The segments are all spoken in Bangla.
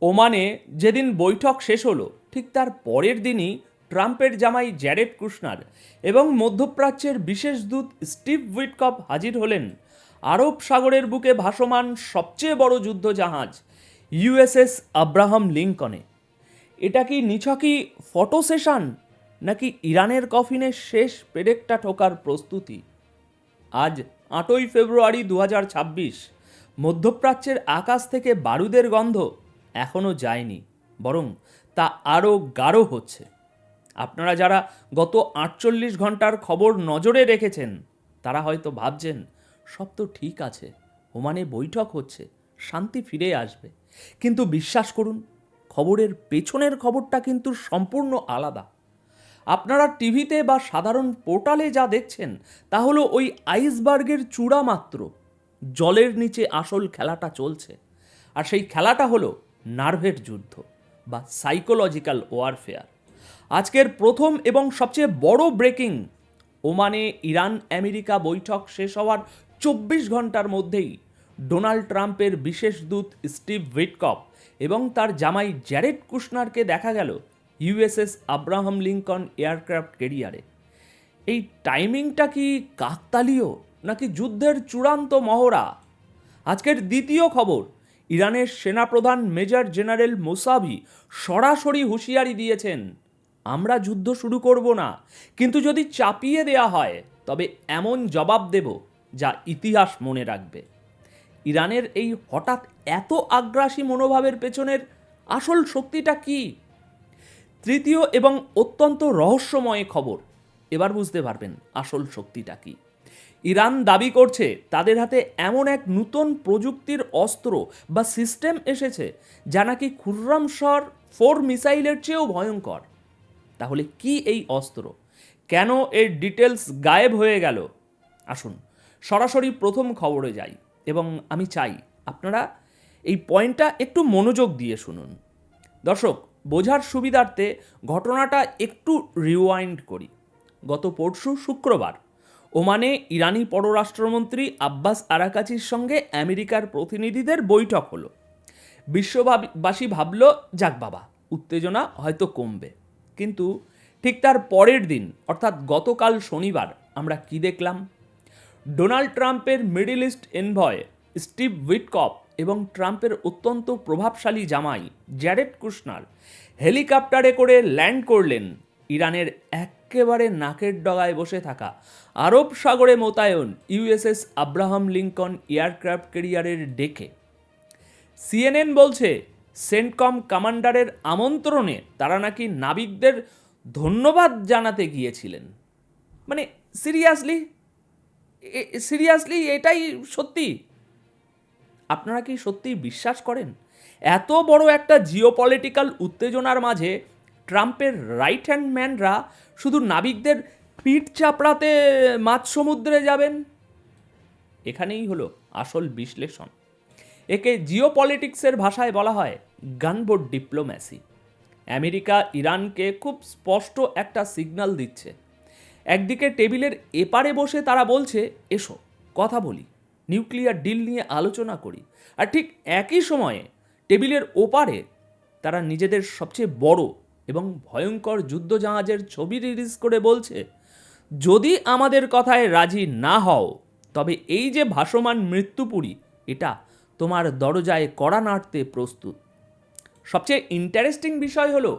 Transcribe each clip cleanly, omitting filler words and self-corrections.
ওমানে যেদিন বৈঠক শেষ হলো ঠিক তার পরের দিনই ট্রাম্পের জামাই জ্যারেড কুশনার এবং মধ্যপ্রাচ্যের বিশেষ দূত স্টিভ উইটকফ হাজির হলেন আরব সাগরের বুকে ভাসমান সবচেয়ে বড় যুদ্ধজাহাজ ইউএসএস আব্রাহাম লিঙ্কনে। এটা কি নিছকই ফটো সেশন, নাকি ইরানের কফিনে শেষ পেরেকটা ঠোকার প্রস্তুতি? আজ 8ই ফেব্রুয়ারি 2026। মধ্যপ্রাচ্যের আকাশ থেকে বারুদের গন্ধ এখনও যায়নি, বরং তা আরও গাঢ় হচ্ছে। আপনারা যারা গত 48 ঘন্টার খবর নজরে রেখেছেন তারা হয়তো ভাবছেন সব তো ঠিক আছে, ওমানে বৈঠক হচ্ছে, শান্তি ফিরে আসবে। কিন্তু বিশ্বাস করুন, খবরের পেছনের খবরটা কিন্তু সম্পূর্ণ আলাদা। আপনারা টিভিতে বা সাধারণ পোর্টালে যা দেখছেন তা হলো ওই আইসবার্গের চূড়া মাত্র। জলের নিচে আসল খেলাটা চলছে, আর সেই খেলাটা হলো নার্ভের যুদ্ধ বা সাইকোলজিক্যাল ওয়ারফেয়ার। আজকের প্রথম এবং সবচেয়ে বড় ব্রেকিং: ওমানে ইরান আমেরিকা বৈঠক শেষ হওয়ার 24 ঘন্টার মধ্যেই ডোনাল্ড ট্রাম্পের বিশেষ দূত স্টিভ উইটকফ এবং তার জামাই জ্যারেড কুশনারকে দেখা গেল ইউএসএস আব্রাহাম লিঙ্কন এয়ারক্রাফট ক্যারিয়ারে। এই টাইমিংটা কি কাকতালীয়, নাকি যুদ্ধের চূড়ান্ত মহড়া? আজকের দ্বিতীয় খবর: ইরানের সেনাপ্রধান মেজর জেনারেল মোসাভি সরাসরি হুঁশিয়ারি দিয়েছেন, আমরা যুদ্ধ শুরু করব না, কিন্তু যদি চাপিয়ে দেয়া হয় তবে এমন জবাব দেব যা ইতিহাস মনে রাখবে। ইরানের এই হঠাৎ এত আগ্রাসী মনোভাবের পেছনের আসল শক্তিটা কি? তৃতীয় এবং অত্যন্ত রহস্যময় খবর, এবার বুঝতে পারবেন আসল শক্তিটা কি। ইরান দাবি করছে তাদের হাতে এমন এক নতুন প্রযুক্তির অস্ত্র বা সিস্টেম এসেছে যা নাকি খুররামশর 4 মিসাইলের চেয়েও ভয়ঙ্কর। তাহলে কি এই অস্ত্র? কেন এর ডিটেলস গায়েব হয়ে গেল? আসুন সরাসরি প্রথম খবরে যাই, এবং আমি চাই আপনারা এই পয়েন্টটা একটু মনোযোগ দিয়ে শুনুন। দর্শক, বোঝার সুবিধার্থে ঘটনাটা একটু রিওয়াইন্ড করি। গত পরশু শুক্রবার ওমানে ইরানি পররাষ্ট্রমন্ত্রী আব্বাস আরাকাচির সঙ্গে আমেরিকার প্রতিনিধিদের বৈঠক হলো। বিশ্ববাসী ভাবল, যাক বাবা, উত্তেজনা হয়তো কমবে। কিন্তু ঠিক তার পরের দিন অর্থাৎ গতকাল শনিবার আমরা কি দেখলাম? ডোনাল্ড ট্রাম্পের middle east envoy Steve Witkoff এবং ট্রাম্পের অত্যন্ত প্রভাবশালী জামাই জ্যারেড কুশনার হেলিকপ্টারে করে ল্যান্ড করলেন ইরানের একেবারে নাকের ডগায় বসে থাকা আরব সাগরে মোতায়েন ইউএসএস আব্রাহাম লিঙ্কন এয়ারক্রাফট ক্যারিয়ারের ডেকে। সিএনএন বলছে সেন্টকম কমান্ডারের আমন্ত্রণে তারা নাকি নাবিকদের ধন্যবাদ জানাতে গিয়েছিলেন। মানে সিরিয়াসলি এটাই সত্যি? আপনারা কি সত্যি বিশ্বাস করেন এত বড় একটা জিওপলিটিক্যাল উত্তেজনার মাঝে ট্রাম্পের রাইট হ্যান্ড ম্যানরা শুধু নাবিকদের পিঠ চাপড়াতে মাঝ সমুদ্রে যাবেন? এখানেই হলো আসল বিশ্লেষণ। একে জিওপলিটিক্সের ভাষায় বলা হয় গানবোট ডিপ্লোম্যাসি। আমেরিকা ইরানকে খুব স্পষ্ট একটা সিগন্যাল দিচ্ছে। একদিকে টেবিলের এপারে বসে তারা বলছে, এসো কথা বলি, নিউক্লিয়ার ডিল নিয়ে আলোচনা করি। আর ঠিক একই সময়ে টেবিলের ওপারে তারা নিজেদের সবচেয়ে বড় এবং ভয়ঙ্কর যুদ্ধজাহাজের ছবি রিলিজ করে বলছে, যদি আমাদের কথায় রাজি না হও তবে এই যে ভাসমান মৃত্যুপুরী, এটা তোমার দরজায় কড়া নাড়তে প্রস্তুত। সবচেয়ে ইন্টারেস্টিং বিষয় হলো,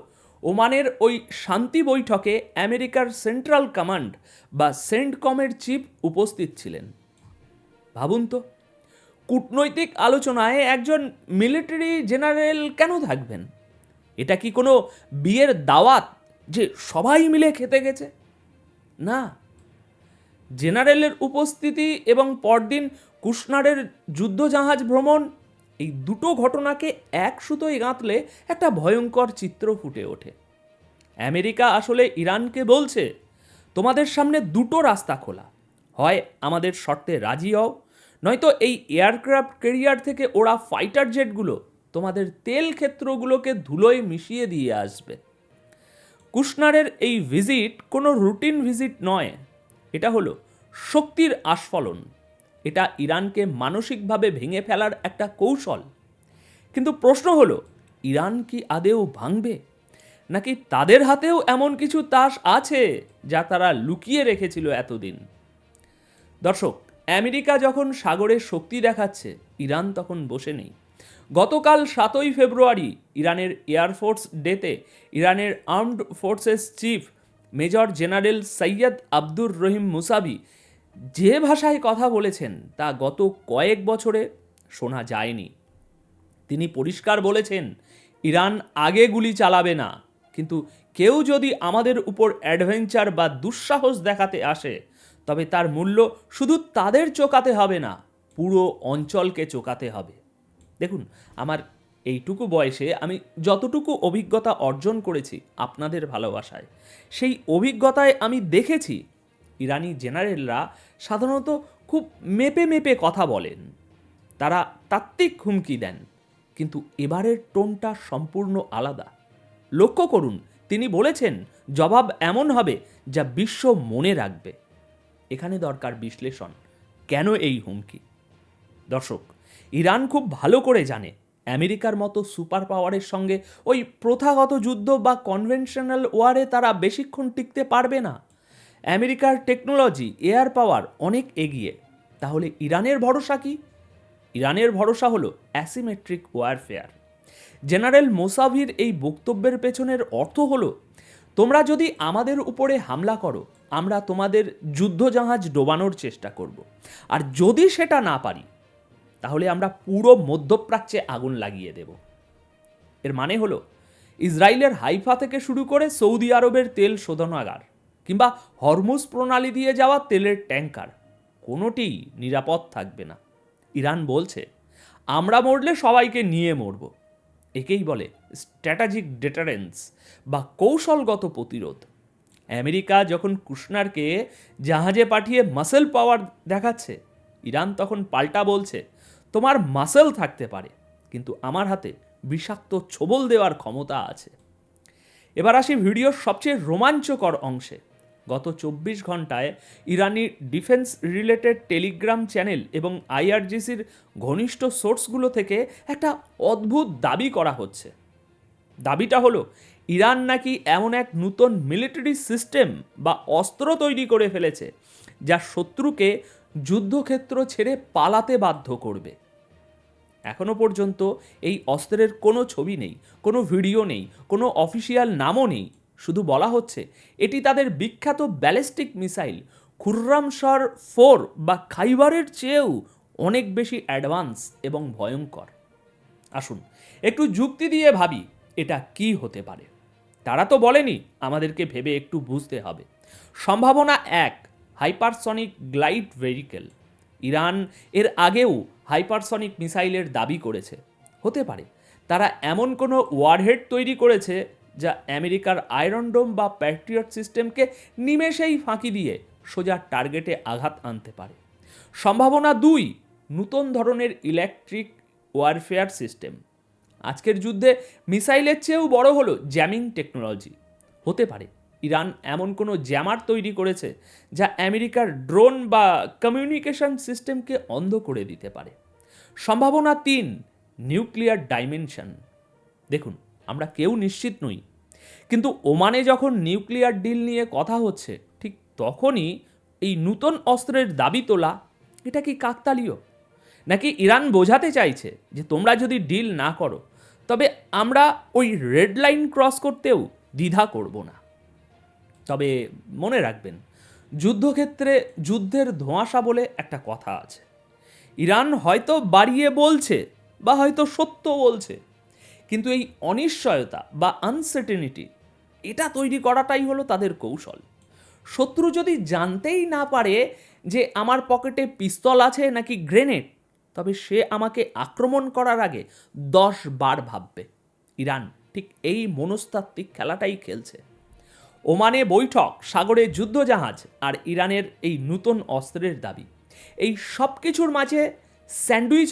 ওমানের ওই শান্তি বৈঠকে আমেরিকার সেন্ট্রাল কমান্ড বা সেন্টকমের চিফ উপস্থিত ছিলেন। ভাবুন তো, কূটনৈতিক আলোচনায় একজন মিলিটারি জেনারেল কেন থাকবেন? এটা কি কোনো বিয়ের দাওয়াত যে সবাই মিলে খেতে গেছে? না, জেনারেলের উপস্থিতি এবং পরদিন কুশনারের যুদ্ধজাহাজ ভ্রমণ, এই দুটো ঘটনাকে এক সুতোয় গাঁথলে একটা ভয়ঙ্কর চিত্র ফুটে ওঠে। আমেরিকা আসলে ইরানকে বলছে, তোমাদের সামনে দুটো রাস্তা খোলা, হয় আমাদের শর্তে রাজি হও, নয়তো এই এয়ারক্রাফট ক্যারিয়ার থেকে ওরা ফাইটার জেটগুলো তোমাদের তেল ক্ষেত্রগুলোকে ধুলোয় মিশিয়ে দিয়ে আসবে। কুশনারের এই ভিজিট কোনো রুটিন ভিজিট নয়, এটা হলো শক্তির আস্ফলন। এটা ইরানকে মানসিকভাবে ভেঙে ফেলার একটা কৌশল। কিন্তু প্রশ্ন হলো, ইরান কি আদেও ভাঙবে, নাকি তাদের হাতেও এমন কিছু তাস আছে যা তারা লুকিয়ে রেখেছিল এতদিন? দর্শক, আমেরিকা যখন সাগরে শক্তি দেখাচ্ছে, ইরান তখন বসে নেই। গতকাল 7ই ফেব্রুয়ারি ইরানের এয়ারফোর্স ডেতে ইরানের armed forces chief major general Syed Abdur Rahim Musavi যে ভাষায় কথা বলেছেন তা গত কয়েক বছরে শোনা যায়নি। তিনি পরিষ্কার বলেছেন, ইরান আগে গুলি চালাবে না, কিন্তু কেউ যদি আমাদের উপর অ্যাডভেঞ্চার বা দুঃসাহস দেখাতে আসে, তবে তার মূল্য শুধু তাদের চোকাতে হবে না, পুরো অঞ্চলকে চোকাতে হবে। দেখুন, আমার এইটুকু বয়সে আমি যতটুকু অভিজ্ঞতা অর্জন করেছি আপনাদের ভালোবাসায়, সেই অভিজ্ঞতায় আমি দেখেছি ইরানি জেনারেলরা সাধারণত খুব মেপে মেপে কথা বলেন, তারা তাত্ত্বিক হুমকি দেন, কিন্তু এবারের টোনটা সম্পূর্ণ আলাদা। লক্ষ্য করুন, তিনি বলেছেন জবাব এমন হবে যা বিশ্ব মনে রাখবে। এখানে দরকার বিশ্লেষণ, কেন এই হুমকি? দর্শক, ইরান খুব ভালো করে জানে আমেরিকার মতো সুপার পাওয়ারের সঙ্গে ওই প্রথাগত যুদ্ধ বা কনভেনশনাল ওয়ারে তারা বেশিক্ষণ টিকতে পারবে না। আমেরিকার টেকনোলজি, এয়ার পাওয়ার অনেক এগিয়ে। তাহলে ইরানের ভরসা কি? ইরানের ভরসা হলো অ্যাসিমেট্রিক ওয়ারফেয়ার। জেনারেল মোসাভির এই বক্তব্যের পেছনের অর্থ হলো, তোমরা যদি আমাদের উপরে হামলা করো, আমরা তোমাদের যুদ্ধজাহাজ ডোবানোর চেষ্টা করব, আর যদি সেটা না পারি তাহলে আমরা পুরো মধ্যপ্রাচ্যে আগুন লাগিয়ে দেব। এর মানে হলো, ইসরায়েলের হাইফা থেকে শুরু করে সৌদি আরবের তেল শোধনাগার কিংবা হরমুজ প্রণালী দিয়ে যাওয়া তেলের ট্যাঙ্কার, কোনোটিই নিরাপদ থাকবে না। ইরান বলছে, আমরা মরলে সবাইকে নিয়ে মরব। একেই বলে স্ট্র্যাটেজিক ডেটারেন্স বা কৌশলগত প্রতিরোধ। আমেরিকা যখন কুশনারকে জাহাজে পাঠিয়ে মাসেল পাওয়ার দেখাচ্ছে, ইরান তখন পাল্টা বলছে, তোমার মাসেল থাকতে পারে, কিন্তু আমার হাতে বিষাক্ত ছোবল দেওয়ার ক্ষমতা আছে। এবার আসি ভিডিওর সবচেয়ে রোমাঞ্চকর অংশে। গত 24 ঘন্টায় ইরানি ডিফেন্স রিলেটেড টেলিগ্রাম চ্যানেল এবং আইআরজিসির ঘনিষ্ঠ সোর্সগুলো থেকে একটা অদ্ভুত দাবি করা হচ্ছে। দাবিটা হলো, ইরান নাকি এমন এক নতুন মিলিটারি সিস্টেম বা অস্ত্র তৈরি করে ফেলেছে যা শত্রুকে যুদ্ধক্ষেত্র ছেড়ে পালাতে বাধ্য করবে। এখনো পর্যন্ত এই অস্ত্রের কোনো ছবি নেই, কোনো ভিডিও নেই, কোনো অফিসিয়াল নামও নেই। শুধু বলা হচ্ছে এটি তাদের বিখ্যাত ব্যালিস্টিক মিসাইল খুররামশর 4 বা খাইবারের চেয়েও অনেক বেশি অ্যাডভান্স এবং ভয়ঙ্কর। আসুন একটু যুক্তি দিয়ে ভাবি, এটা কি হতে পারে। তারা তো বলেনি, আমাদেরকে ভেবে একটু বুঝতে হবে। সম্ভাবনা 1, হাইপারসনিক গ্লাইড ভেহিকেল। ইরান এর আগেও হাইপারসনিক মিসাইলের দাবি করেছে। হতে পারে তারা এমন কোনো ওয়ারহেড তৈরি করেছে যা আমেরিকার আয়রন ডোম বা প্যাট্রিয়ট সিস্টেমকে নিমেষেই ফাঁকি দিয়ে সোজা টার্গেটে আঘাত আনতে পারে। সম্ভাবনা 2, নতুন ধরনের ইলেকট্রিক ওয়ারফেয়ার সিস্টেম। আজকের যুদ্ধে মিসাইলের চেয়েও বড় হলো জ্যামিং টেকনোলজি। হতে পারে ইরান এমন কোনো জ্যামার তৈরি করেছে যা আমেরিকার ড্রোন বা কমিউনিকেশন সিস্টেমকে অন্ধ করে দিতে পারে। সম্ভাবনা 3, নিউক্লিয়ার ডাইমেনশন। দেখুন, আমরা কেউ নিশ্চিত নই, কিন্তু ওমানে যখন নিউক্লিয়ার ডিল নিয়ে কথা হচ্ছে, ঠিক তখনই এই নতুন অস্ত্রের দাবি তোলা, এটা কি কাকতালীয়? নাকি ইরান বোঝাতে চাইছে যে তোমরা যদি ডিল না করো, তবে আমরা ওই রেড লাইন ক্রস করতেও দ্বিধা করব না? তবে মনে রাখবেন, যুদ্ধক্ষেত্রে যুদ্ধের ধোঁয়াশা বলে একটা কথা আছে। ইরান হয়তো বাড়িয়ে বলছে বা হয়তো সত্য বলছে, কিন্তু এই অনিশ্চয়তা বা আনসার্টেনিটি, এটা তৈরি করাটাই হলো তাদের কৌশল। শত্রু যদি জানতেই না পারে যে আমার পকেটে পিস্তল আছে নাকি গ্রেনেড, তবে সে আমাকে আক্রমণ করার আগে 10 বার ভাববে। ইরান ঠিক এই মনস্তাত্ত্বিক খেলাটাই খেলছে। ওমানে বৈঠক, সাগরে যুদ্ধজাহাজ আর ইরানের এই নতুন অস্ত্রের দাবি, এই সব কিছুর মাঝে স্যান্ডউইচ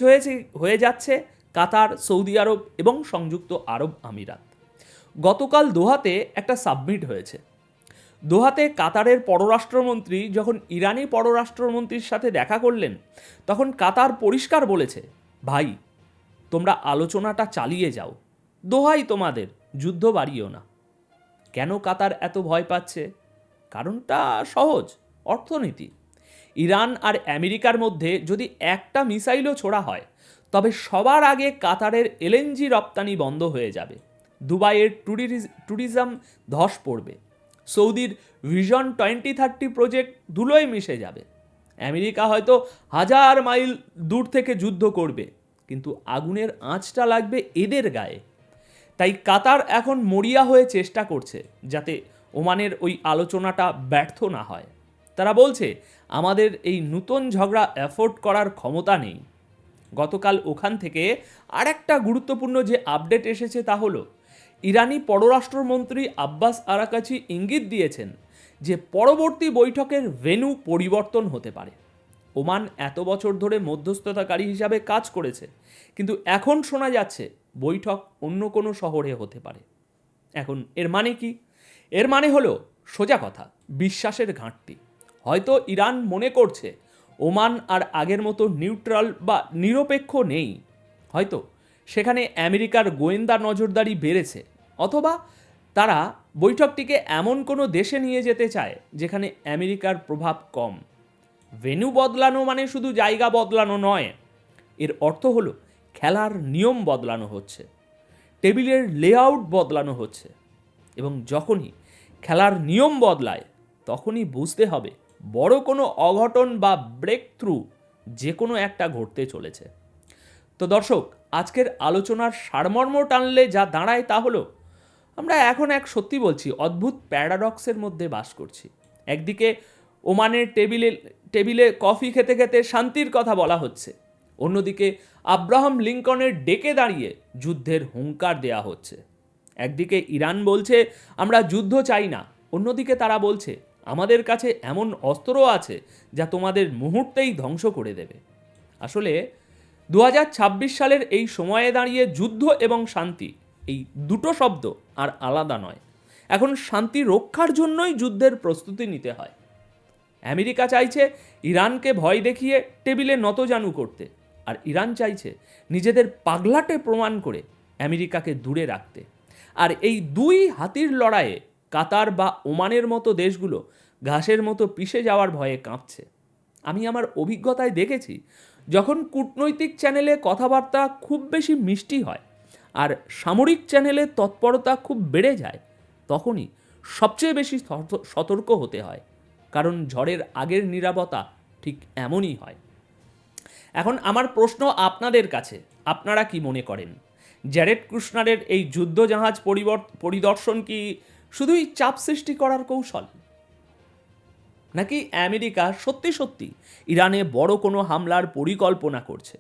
হয়ে যাচ্ছে কাতার, সৌদি আরব এবং সংযুক্ত আরব আমিরাত। গতকাল দোহাতে একটা সাবমিট হয়েছে। দোহাতে কাতারের পররাষ্ট্রমন্ত্রী যখন ইরানি পররাষ্ট্রমন্ত্রীর সাথে দেখা করলেন, তখন কাতার পরিষ্কার বলেছে, ভাই তোমরা আলোচনাটা চালিয়ে যাও, দোহাই তোমাদের, যুদ্ধ বাড়িও না। কেন কাতার এত ভয় পাচ্ছে? কারণটা সহজ, অর্থনীতি। ইরান আর আমেরিকার মধ্যে যদি একটা মিসাইলও ছোড়া হয়, তবে সবার আগে কাতারের এলএনজি রপ্তানি বন্ধ হয়ে যাবে, দুবাইয়ের ট্যুরিজম ধস পড়বে, সৌদির ভিশন 2030 প্রজেক্ট ধুলোয় মিশে যাবে। আমেরিকা হয়তো 1000 মাইল দূর থেকে যুদ্ধ করবে, কিন্তু আগুনের আঁচটা লাগবে এদের গায়ে। তাই কাতার এখন মরিয়া হয়ে চেষ্টা করছে যাতে ওমানের ওই আলোচনাটা ব্যর্থ না হয়। তারা বলছে আমাদের এই নতুন ঝগড়া অ্যাফোর্ড করার ক্ষমতা নেই। গতকাল ওখান থেকে আরেকটা গুরুত্বপূর্ণ যে আপডেট এসেছে তা হলো ইরানি পররাষ্ট্রমন্ত্রী আব্বাস আরাকাচি ইঙ্গিত দিয়েছেন যে পরবর্তী বৈঠকের ভেন্যু পরিবর্তন হতে পারে। ওমান এত বছর ধরে মধ্যস্থতাকারী হিসাবে কাজ করেছে, কিন্তু এখন শোনা যাচ্ছে বৈঠক অন্য কোনো শহরে হতে পারে। এখন এর মানে কি? এর মানে হলো সোজা কথা, বিশ্বাসের ঘাটতি। হয়তো ইরান মনে করছে ওমান আর আগের মতো নিউট্রাল বা নিরপেক্ষ নেই। হয়তো সেখানে আমেরিকার গোয়েন্দা নজরদারি বেড়েছে, অথবা তারা বৈঠকটিকে এমন কোনো দেশে নিয়ে যেতে চায় যেখানে আমেরিকার প্রভাব কম। ভেন্যু বদলানো মানে শুধু জায়গা বদলানো নয়, এর অর্থ হলো খেলার নিয়ম বদলানো হচ্ছে, টেবিলের লেআউট বদলানো হচ্ছে। এবং যখনই খেলার নিয়ম বদলায় তখনই বুঝতে হবে বড় কোনো অঘটন বা ব্রেক থ্রু যে কোনো একটা ঘটতে চলেছে। তো দর্শক, আজকের আলোচনার সারমর্ম টানলে যা দাঁড়ায় তা হলো আমরা এখন সত্যি বলছি অদ্ভুত প্যারাডক্সের মধ্যে বাস করছি। একদিকে ওমানের টেবিলে কফি খেতে খেতে শান্তির কথা বলা হচ্ছে, অন্যদিকে আব্রাহাম লিঙ্কনের ডেকে দাঁড়িয়ে যুদ্ধের হুঙ্কার দেয়া হচ্ছে। একদিকে ইরান বলছে আমরা যুদ্ধ চাই না, অন্যদিকে তারা বলছে আমাদের কাছে এমন অস্ত্রও আছে যা তোমাদের মুহূর্তেই ধ্বংস করে দেবে। আসলে 2026 সালের এই সময়ে দাঁড়িয়ে যুদ্ধ এবং শান্তি, এই দুটো শব্দ আর আলাদা নয়। এখন শান্তি রক্ষার জন্যই যুদ্ধের প্রস্তুতি নিতে হয়। আমেরিকা চাইছে ইরানকে ভয় দেখিয়ে টেবিলে নতজানু করতে, আর ইরান চাইছে নিজেদের পাগলাটে প্রমাণ করে আমেরিকাকে দূরে রাখতে। আর এই দুই হাতির লড়াইয়ে কাতার বা ওমানের মতো দেশগুলো ঘাসের মতো পিষে যাওয়ার ভয়ে কাঁপছে। আমি আমার অভিজ্ঞতায় দেখেছি, যখন কূটনৈতিক চ্যানেলে কথাবার্তা খুব বেশি মিষ্টি হয় আর সামরিক চ্যানেলে তৎপরতা খুব বেড়ে যায়, তখনই সবচেয়ে বেশি সতর্ক হতে হয়, কারণ ঝড়ের আগের নীরবতা ঠিক এমনই হয়। এখন আমার প্রশ্ন আপনাদের কাছে, আপনারা কি মনে করেন? জ্যারেড কুশনারের এই যুদ্ধজাহাজ পরিদর্শন কি শুধুই চাপ সৃষ্টি করার কৌশল, নাকি আমেরিকা সত্যি সত্যি ইরানে বড় কোনো হামলার পরিকল্পনা করছে?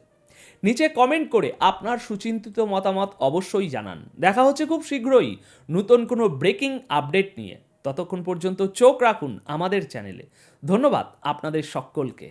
নিচে কমেন্ট করে আপনার সুচিন্তিত মতামত অবশ্যই জানান। দেখা হচ্ছে খুব শীঘ্রই নতুন কোনো ব্রেকিং আপডেট নিয়ে। ততক্ষণ পর্যন্ত চোখ রাখুন আমাদের চ্যানেলে। ধন্যবাদ আপনাদের সকলকে।